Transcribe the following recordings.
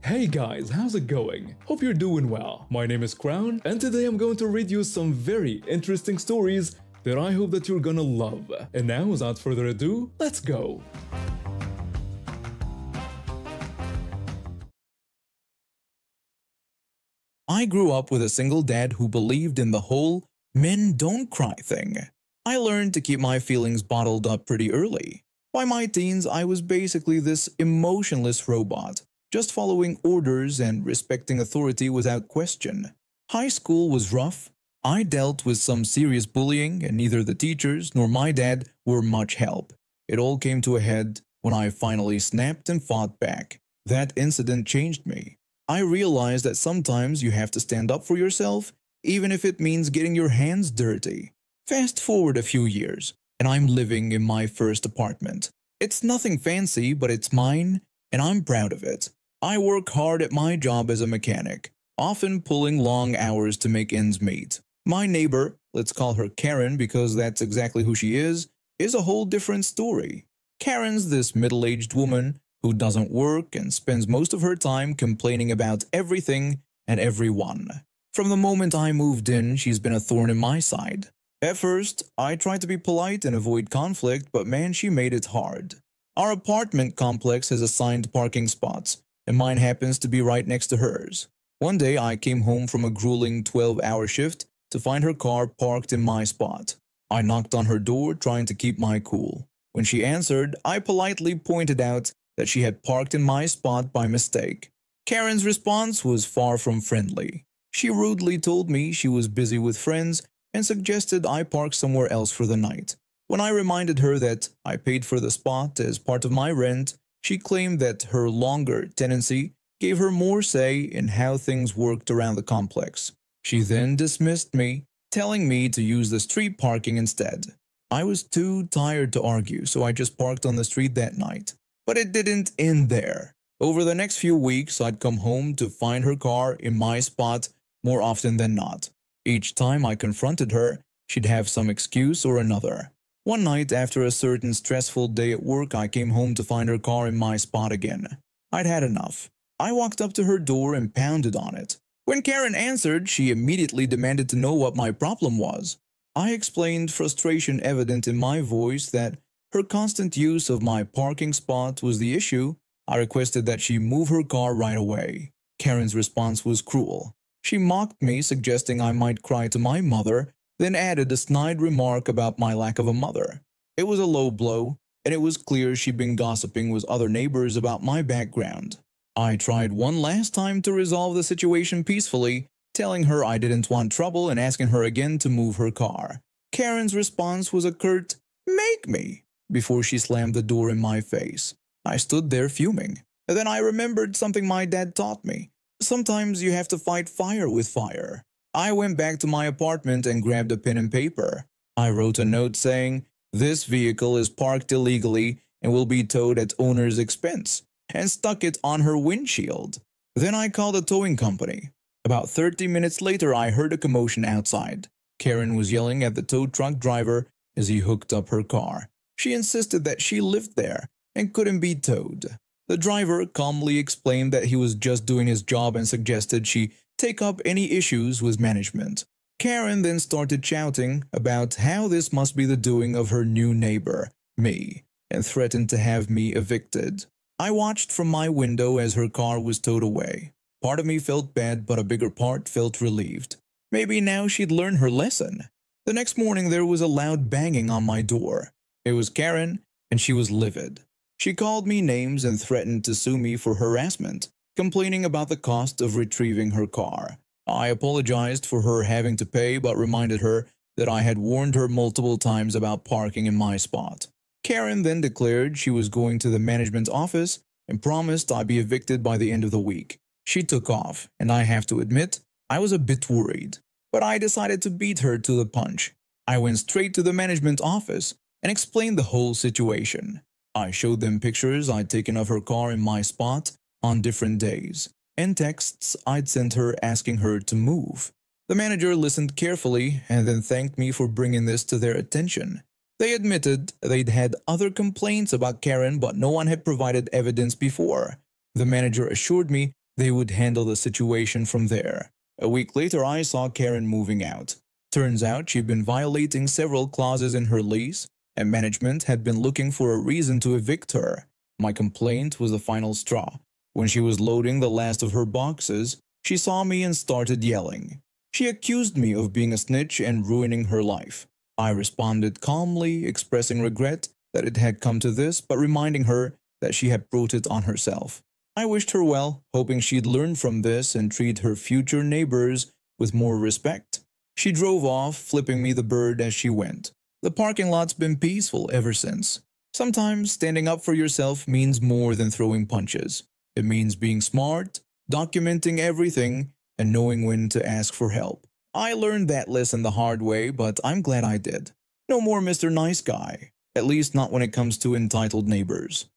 Hey guys, how's it going? Hope you're doing well. My name is Crown, and today I'm going to read you some very interesting stories that I hope that you're gonna love. And now, without further ado, let's go! I grew up with a single dad who believed in the whole men don't cry thing. I learned to keep my feelings bottled up pretty early. By my teens, I was basically this emotionless robot, just following orders and respecting authority without question. High school was rough. I dealt with some serious bullying, and neither the teachers nor my dad were much help. It all came to a head when I finally snapped and fought back. That incident changed me. I realized that sometimes you have to stand up for yourself, even if it means getting your hands dirty. Fast forward a few years, and I'm living in my first apartment. It's nothing fancy, but it's mine, and I'm proud of it. I work hard at my job as a mechanic, often pulling long hours to make ends meet. My neighbor, let's call her Karen because that's exactly who she is a whole different story. Karen's this middle-aged woman who doesn't work and spends most of her time complaining about everything and everyone. From the moment I moved in, she's been a thorn in my side. At first, I tried to be polite and avoid conflict, but man, she made it hard. Our apartment complex has assigned parking spots, and mine happens to be right next to hers. One day, I came home from a grueling 12-hour shift to find her car parked in my spot. I knocked on her door, trying to keep my cool. When she answered, I politely pointed out that she had parked in my spot by mistake. Karen's response was far from friendly. She rudely told me she was busy with friends and suggested I park somewhere else for the night. When I reminded her that I paid for the spot as part of my rent, she claimed that her longer tenancy gave her more say in how things worked around the complex. She then dismissed me, telling me to use the street parking instead. I was too tired to argue, so I just parked on the street that night. But it didn't end there. Over the next few weeks, I'd come home to find her car in my spot more often than not. Each time I confronted her, she'd have some excuse or another. One night, after a certain stressful day at work, I came home to find her car in my spot again. I'd had enough. I walked up to her door and pounded on it. When Karen answered, she immediately demanded to know what my problem was. I explained, frustration evident in my voice, that her constant use of my parking spot was the issue. I requested that she move her car right away. Karen's response was cruel. She mocked me, suggesting I might cry to my mother, then added a snide remark about my lack of a mother. It was a low blow, and it was clear she'd been gossiping with other neighbors about my background. I tried one last time to resolve the situation peacefully, telling her I didn't want trouble and asking her again to move her car. Karen's response was a curt, "Make me," before she slammed the door in my face. I stood there fuming. Then I remembered something my dad taught me. Sometimes you have to fight fire with fire. I went back to my apartment and grabbed a pen and paper. I wrote a note saying, "This vehicle is parked illegally and will be towed at owner's expense," and stuck it on her windshield. Then I called a towing company. About 30 minutes later, I heard a commotion outside. Karen was yelling at the tow truck driver as he hooked up her car. She insisted that she lived there and couldn't be towed. The driver calmly explained that he was just doing his job and suggested she take up any issues with management. Karen then started shouting about how this must be the doing of her new neighbor, me, and threatened to have me evicted. I watched from my window as her car was towed away. Part of me felt bad, but a bigger part felt relieved. Maybe now she'd learned her lesson. The next morning there was a loud banging on my door. It was Karen, and she was livid. She called me names and threatened to sue me for harassment, complaining about the cost of retrieving her car. I apologized for her having to pay, but reminded her that I had warned her multiple times about parking in my spot. Karen then declared she was going to the management office and promised I'd be evicted by the end of the week. She took off, and I have to admit, I was a bit worried. But I decided to beat her to the punch. I went straight to the management office and explained the whole situation. I showed them pictures I'd taken of her car in my spot on different days, and texts I'd sent her asking her to move. The manager listened carefully and then thanked me for bringing this to their attention. They admitted they'd had other complaints about Karen, but no one had provided evidence before. The manager assured me They would handle the situation from there. A week later, I saw Karen moving out. Turns out she'd been violating several clauses in her lease, and management had been looking for a reason to evict her. My complaint was the final straw. When she was loading the last of her boxes, she saw me and started yelling. She accused me of being a snitch and ruining her life. I responded calmly, expressing regret that it had come to this, but reminding her that she had brought it on herself. I wished her well, hoping she'd learn from this and treat her future neighbors with more respect. She drove off, flipping me the bird as she went. The parking lot's been peaceful ever since. Sometimes standing up for yourself means more than throwing punches. It means being smart, documenting everything, and knowing when to ask for help. I learned that lesson the hard way, but I'm glad I did. No more Mr. Nice Guy, at least not when it comes to entitled neighbors.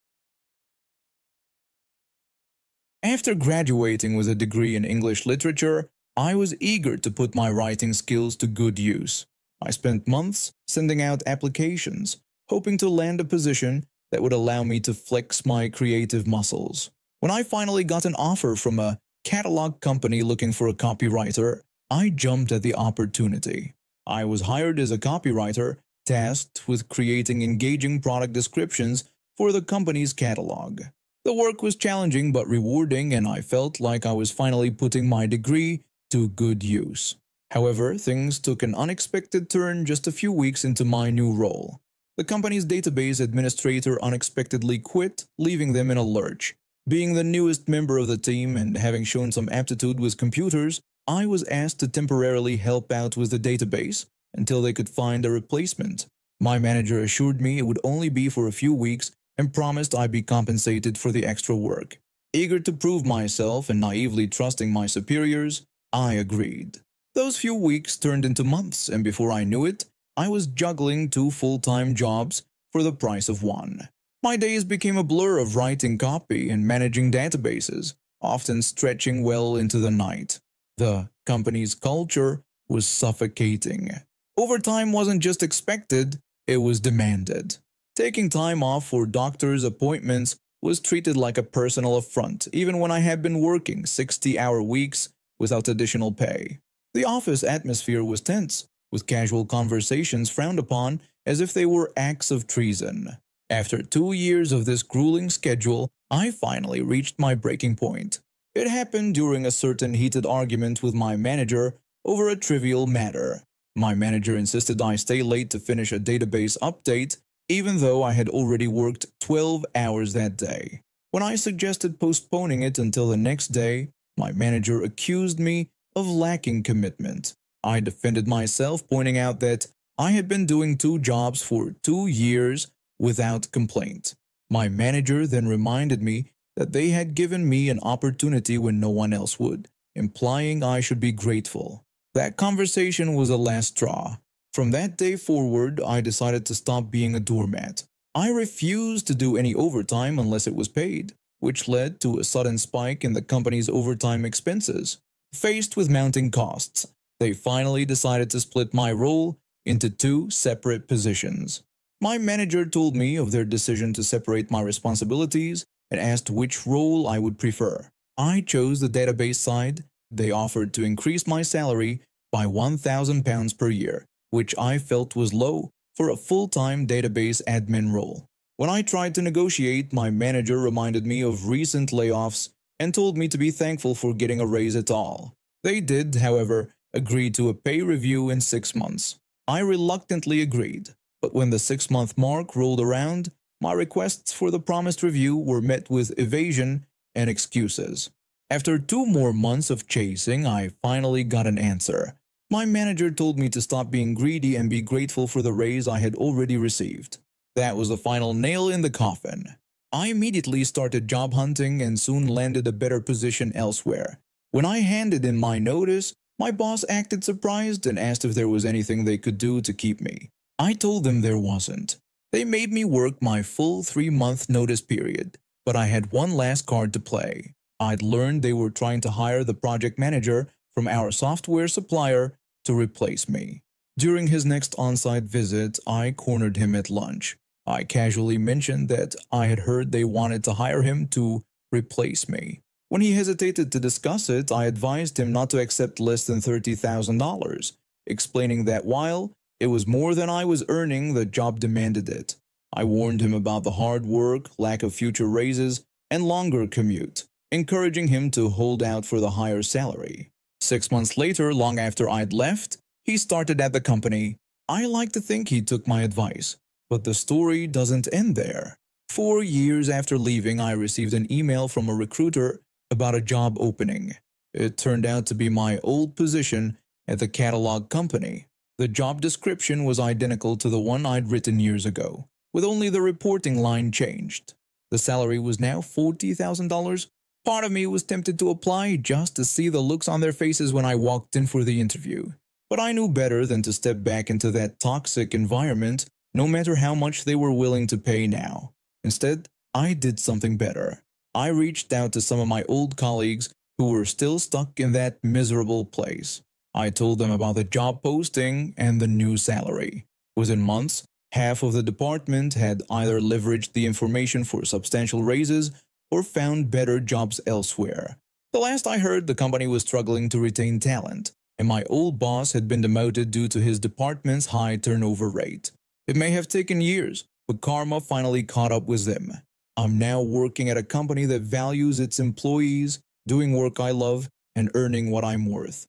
After graduating with a degree in English literature, I was eager to put my writing skills to good use. I spent months sending out applications, hoping to land a position that would allow me to flex my creative muscles. When I finally got an offer from a catalog company looking for a copywriter, I jumped at the opportunity. I was hired as a copywriter, tasked with creating engaging product descriptions for the company's catalog. The work was challenging but rewarding, and I felt like I was finally putting my degree to good use. However, things took an unexpected turn just a few weeks into my new role. The company's database administrator unexpectedly quit, leaving them in a lurch. Being the newest member of the team and having shown some aptitude with computers, I was asked to temporarily help out with the database until they could find a replacement. My manager assured me it would only be for a few weeks and promised I'd be compensated for the extra work. Eager to prove myself and naively trusting my superiors, I agreed. Those few weeks turned into months, and before I knew it, I was juggling 2 full-time jobs for the price of one. My days became a blur of writing copy and managing databases, often stretching well into the night. The company's culture was suffocating. Overtime wasn't just expected, it was demanded. Taking time off for doctor's appointments was treated like a personal affront, even when I had been working 60-hour weeks without additional pay. The office atmosphere was tense, with casual conversations frowned upon as if they were acts of treason. After 2 years of this grueling schedule, I finally reached my breaking point. It happened during a certain heated argument with my manager over a trivial matter. My manager insisted I stay late to finish a database update, even though I had already worked 12 hours that day. When I suggested postponing it until the next day, my manager accused me of lacking commitment. I defended myself, pointing out that I had been doing 2 jobs for 2 years without complaint. My manager then reminded me that they had given me an opportunity when no one else would, implying I should be grateful. That conversation was the last straw. From that day forward, I decided to stop being a doormat. I refused to do any overtime unless it was paid, which led to a sudden spike in the company's overtime expenses. Faced with mounting costs, they finally decided to split my role into 2 separate positions. My manager told me of their decision to separate my responsibilities and asked which role I would prefer. I chose the database side. They offered to increase my salary by £1,000 per year, which I felt was low for a full-time database admin role. When I tried to negotiate, my manager reminded me of recent layoffs and told me to be thankful for getting a raise at all. They did, however, agree to a pay review in 6 months. I reluctantly agreed, but when the 6-month mark rolled around, my requests for the promised review were met with evasion and excuses. After 2 more months of chasing, I finally got an answer. My manager told me to stop being greedy and be grateful for the raise I had already received. That was the final nail in the coffin. I immediately started job hunting and soon landed a better position elsewhere. When I handed in my notice, my boss acted surprised and asked if there was anything they could do to keep me. I told them there wasn't. They made me work my full 3-month notice period, but I had one last card to play. I'd learned they were trying to hire the project manager from our software supplier to replace me. During his next on-site visit, I cornered him at lunch. I casually mentioned that I had heard they wanted to hire him to replace me. When he hesitated to discuss it, I advised him not to accept less than $30,000, explaining that while it was more than I was earning, the job demanded it. I warned him about the hard work, lack of future raises, and longer commute, encouraging him to hold out for the higher salary. 6 months later, long after I'd left, he started at the company. I like to think he took my advice, but the story doesn't end there. 4 years after leaving, I received an email from a recruiter about a job opening. It turned out to be my old position at the catalog company. The job description was identical to the one I'd written years ago, with only the reporting line changed. The salary was now $40,000. Part of me was tempted to apply just to see the looks on their faces when I walked in for the interview. But I knew better than to step back into that toxic environment, no matter how much they were willing to pay now. Instead, I did something better. I reached out to some of my old colleagues who were still stuck in that miserable place. I told them about the job posting and the new salary. Within months, half of the department had either leveraged the information for substantial raises or found better jobs elsewhere. The last I heard, the company was struggling to retain talent, and my old boss had been demoted due to his department's high turnover rate. It may have taken years, but karma finally caught up with them. I'm now working at a company that values its employees, doing work I love, and earning what I'm worth.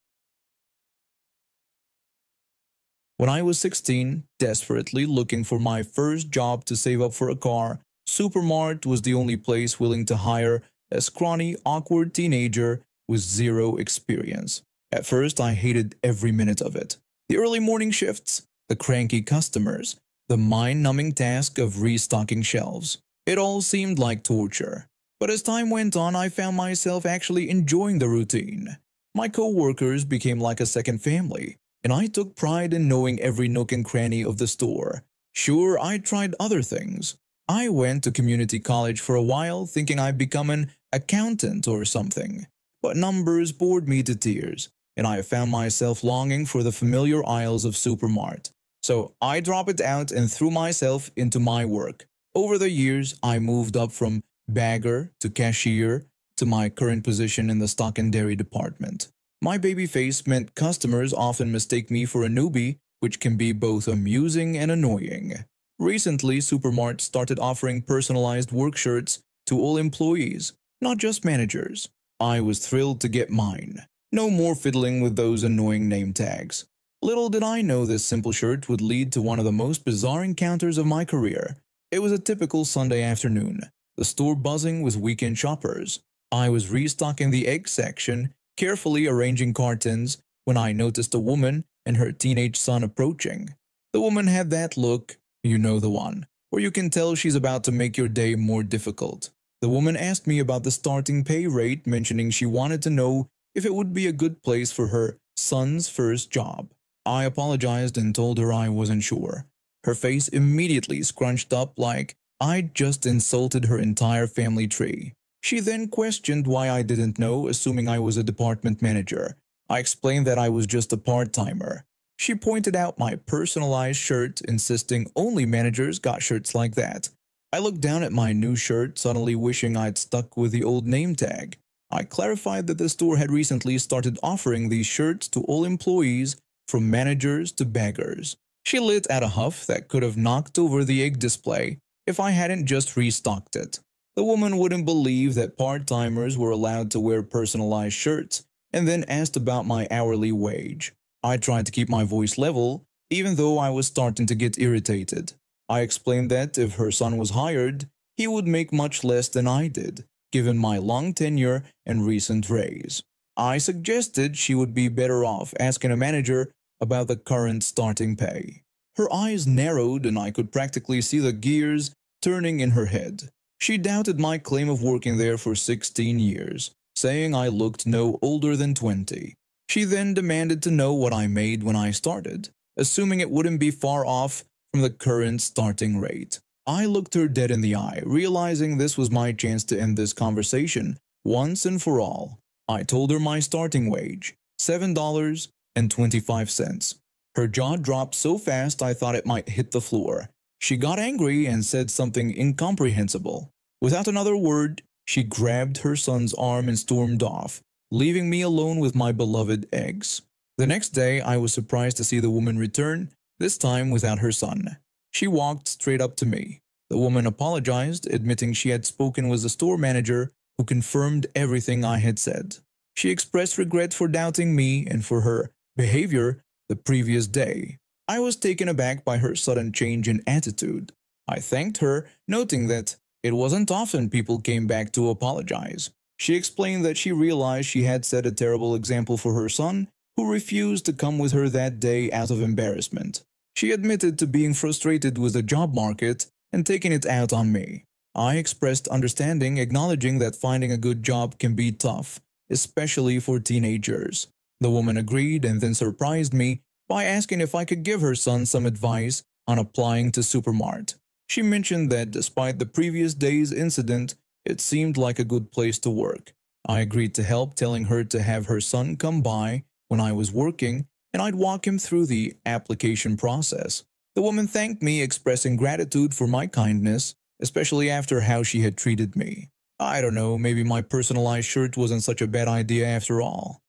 When I was 16, desperately looking for my first job to save up for a car, Supermart was the only place willing to hire a scrawny, awkward teenager with zero experience. At first, I hated every minute of it. The early morning shifts, the cranky customers, the mind-numbing task of restocking shelves. It all seemed like torture. But as time went on, I found myself actually enjoying the routine. My co-workers became like a second family, and I took pride in knowing every nook and cranny of the store. Sure, I tried other things. I went to community college for a while thinking I'd become an accountant or something. But numbers bored me to tears, and I found myself longing for the familiar aisles of Supermart. So I dropped it out and threw myself into my work. Over the years, I moved up from bagger to cashier to my current position in the stock and dairy department. My baby face meant customers often mistake me for a newbie, which can be both amusing and annoying. Recently, Supermart started offering personalized work shirts to all employees, not just managers. I was thrilled to get mine. No more fiddling with those annoying name tags. Little did I know this simple shirt would lead to one of the most bizarre encounters of my career. It was a typical Sunday afternoon, the store buzzing with weekend shoppers. I was restocking the egg section, carefully arranging cartons, when I noticed a woman and her teenage son approaching. The woman had that look, you know the one, where you can tell she's about to make your day more difficult. The woman asked me about the starting pay rate, mentioning she wanted to know if it would be a good place for her son's first job. I apologized and told her I wasn't sure. Her face immediately scrunched up like I'd just insulted her entire family tree. She then questioned why I didn't know, assuming I was a department manager. I explained that I was just a part-timer. She pointed out my personalized shirt, insisting only managers got shirts like that. I looked down at my new shirt, suddenly wishing I'd stuck with the old name tag. I clarified that the store had recently started offering these shirts to all employees, from managers to baggers. She lit at a huff that could have knocked over the egg display if I hadn't just restocked it. The woman wouldn't believe that part-timers were allowed to wear personalized shirts, and then asked about my hourly wage. I tried to keep my voice level, even though I was starting to get irritated. I explained that if her son was hired, he would make much less than I did, given my long tenure and recent raise. I suggested she would be better off asking a manager about the current starting pay. Her eyes narrowed and I could practically see the gears turning in her head. She doubted my claim of working there for 16 years, saying I looked no older than 20. She then demanded to know what I made when I started, assuming it wouldn't be far off from the current starting rate. I looked her dead in the eye, realizing this was my chance to end this conversation once and for all. I told her my starting wage, $7.25. Her jaw dropped so fast I thought it might hit the floor. She got angry and said something incomprehensible. Without another word, She grabbed her son's arm and stormed off, leaving me alone with my beloved eggs. The next day, I was surprised to see the woman return, this time without her son. She walked straight up to me. The woman apologized, admitting she had spoken with the store manager, who confirmed everything I had said. She expressed regret for doubting me and for her behavior the previous day. I was taken aback by her sudden change in attitude. I thanked her, noting that it wasn't often people came back to apologize. She explained that she realized she had set a terrible example for her son, who refused to come with her that day out of embarrassment. She admitted to being frustrated with the job market and taking it out on me. I expressed understanding, acknowledging that finding a good job can be tough, especially for teenagers. The woman agreed and then surprised me by asking if I could give her son some advice on applying to Supermart. She mentioned that despite the previous day's incident, it seemed like a good place to work. I agreed to help, telling her to have her son come by when I was working, and I'd walk him through the application process. The woman thanked me, expressing gratitude for my kindness, especially after how she had treated me. I don't know, maybe my personalized shirt wasn't such a bad idea after all.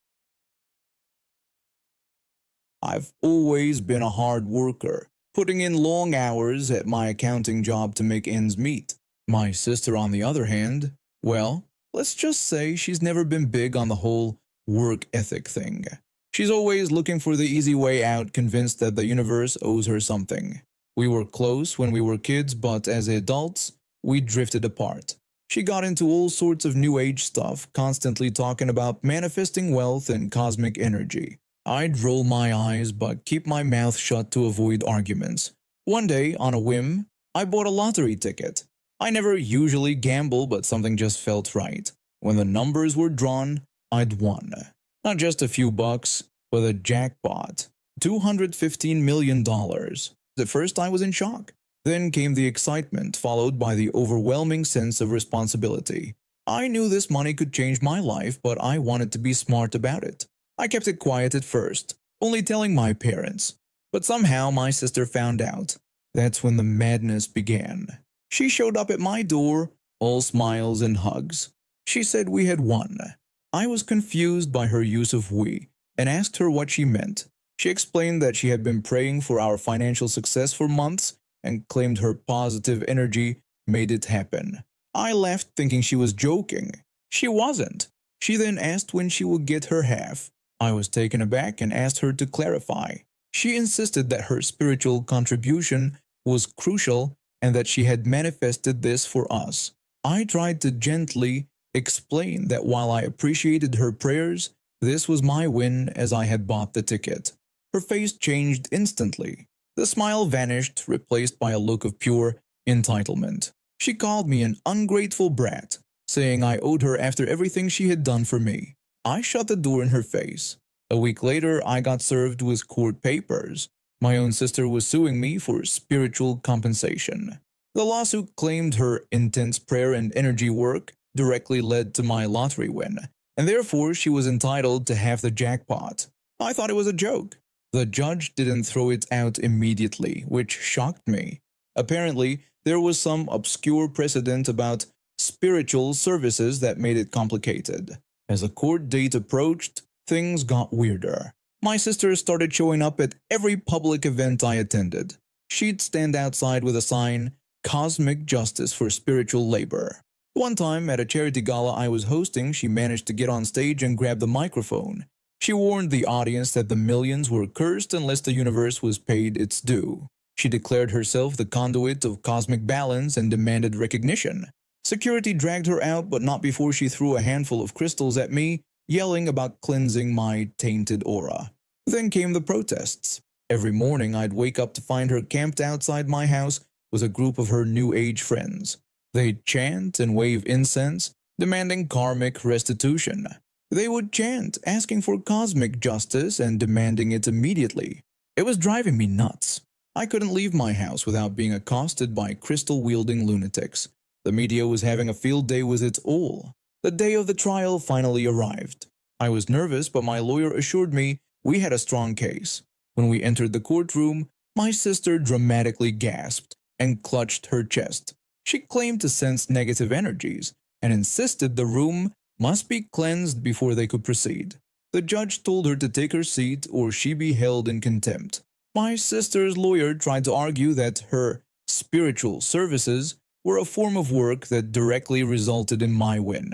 I've always been a hard worker, putting in long hours at my accounting job to make ends meet. My sister, on the other hand, well, let's just say she's never been big on the whole work ethic thing. She's always looking for the easy way out, convinced that the universe owes her something. We were close when we were kids, but as adults, we drifted apart. She got into all sorts of new age stuff, constantly talking about manifesting wealth and cosmic energy. I'd roll my eyes but keep my mouth shut to avoid arguments. One day, on a whim, I bought a lottery ticket. I never usually gamble, but something just felt right. When the numbers were drawn, I'd won. Not just a few bucks, but a jackpot. $215 million. At first I was in shock. Then came the excitement, followed by the overwhelming sense of responsibility. I knew this money could change my life, but I wanted to be smart about it. I kept it quiet at first, only telling my parents. But somehow my sister found out. That's when the madness began. She showed up at my door, all smiles and hugs. She said we had won. I was confused by her use of we and asked her what she meant. She explained that she had been praying for our financial success for months and claimed her positive energy made it happen. I laughed, thinking she was joking. She wasn't. She then asked when she would get her half. I was taken aback and asked her to clarify. She insisted that her spiritual contribution was crucial and that she had manifested this for us. I tried to gently explain that while I appreciated her prayers, this was my win as I had bought the ticket. Her face changed instantly. The smile vanished, replaced by a look of pure entitlement. She called me an ungrateful brat, saying I owed her after everything she had done for me. I shut the door in her face. A week later, I got served with court papers. My own sister was suing me for spiritual compensation. The lawsuit claimed her intense prayer and energy work directly led to my lottery win, and therefore she was entitled to half the jackpot. I thought it was a joke. The judge didn't throw it out immediately, which shocked me. Apparently, there was some obscure precedent about spiritual services that made it complicated. As the court date approached, things got weirder. My sister started showing up at every public event I attended. She'd stand outside with a sign, "Cosmic Justice for Spiritual Labor." One time, at a charity gala I was hosting, she managed to get on stage and grab the microphone. She warned the audience that the millions were cursed unless the universe was paid its due. She declared herself the conduit of cosmic balance and demanded recognition. Security dragged her out, but not before she threw a handful of crystals at me, yelling about cleansing my tainted aura. Then came the protests. Every morning I'd wake up to find her camped outside my house with a group of her New Age friends. They'd chant and wave incense, demanding karmic restitution. They would chant, asking for cosmic justice and demanding it immediately. It was driving me nuts. I couldn't leave my house without being accosted by crystal-wielding lunatics. The media was having a field day with it all. The day of the trial finally arrived. I was nervous, but my lawyer assured me we had a strong case. When we entered the courtroom, my sister dramatically gasped and clutched her chest. She claimed to sense negative energies and insisted the room must be cleansed before they could proceed. The judge told her to take her seat or she be held in contempt. My sister's lawyer tried to argue that her spiritual services were a form of work that directly resulted in my win.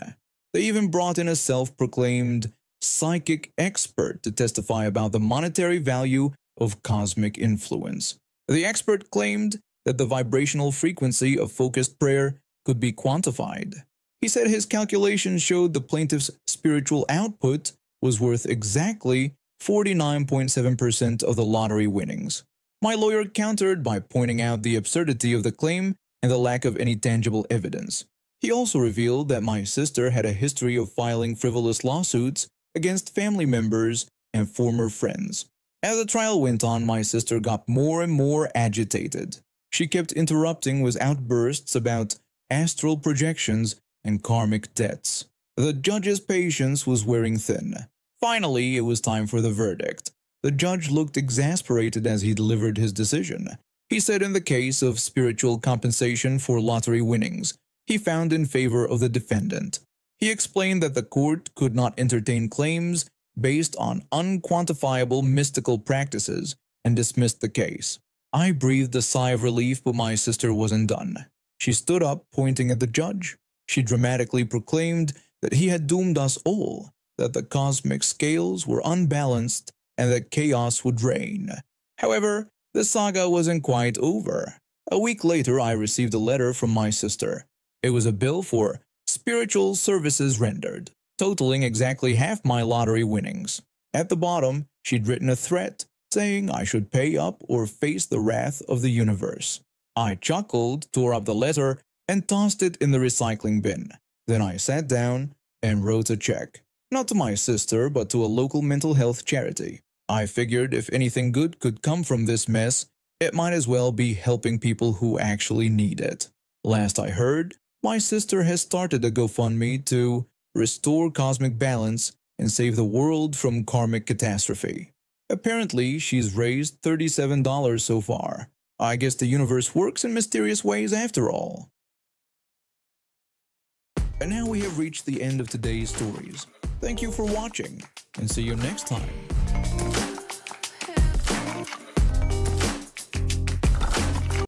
They even brought in a self-proclaimed psychic expert to testify about the monetary value of cosmic influence. The expert claimed that the vibrational frequency of focused prayer could be quantified. He said his calculations showed the plaintiff's spiritual output was worth exactly 49.7% of the lottery winnings. My lawyer countered by pointing out the absurdity of the claim and the lack of any tangible evidence. He also revealed that my sister had a history of filing frivolous lawsuits against family members and former friends. As the trial went on, my sister got more and more agitated. She kept interrupting with outbursts about astral projections and karmic debts. The judge's patience was wearing thin. Finally, it was time for the verdict. The judge looked exasperated as he delivered his decision. He said in the case of spiritual compensation for lottery winnings, he found in favor of the defendant. He explained that the court could not entertain claims based on unquantifiable mystical practices and dismissed the case. I breathed a sigh of relief, but my sister wasn't done. She stood up, pointing at the judge. She dramatically proclaimed that he had doomed us all, that the cosmic scales were unbalanced, and that chaos would reign. However, the saga wasn't quite over. A week later, I received a letter from my sister. It was a bill for spiritual services rendered, totaling exactly half my lottery winnings. At the bottom, she'd written a threat, saying I should pay up or face the wrath of the universe. I chuckled, tore up the letter, and tossed it in the recycling bin. Then I sat down and wrote a check. Not to my sister, but to a local mental health charity. I figured if anything good could come from this mess, it might as well be helping people who actually need it. Last I heard, my sister has started a GoFundMe to restore cosmic balance and save the world from karmic catastrophe. Apparently, she's raised $37 so far. I guess the universe works in mysterious ways after all. And now we have reached the end of today's stories. Thank you for watching, and see you next time.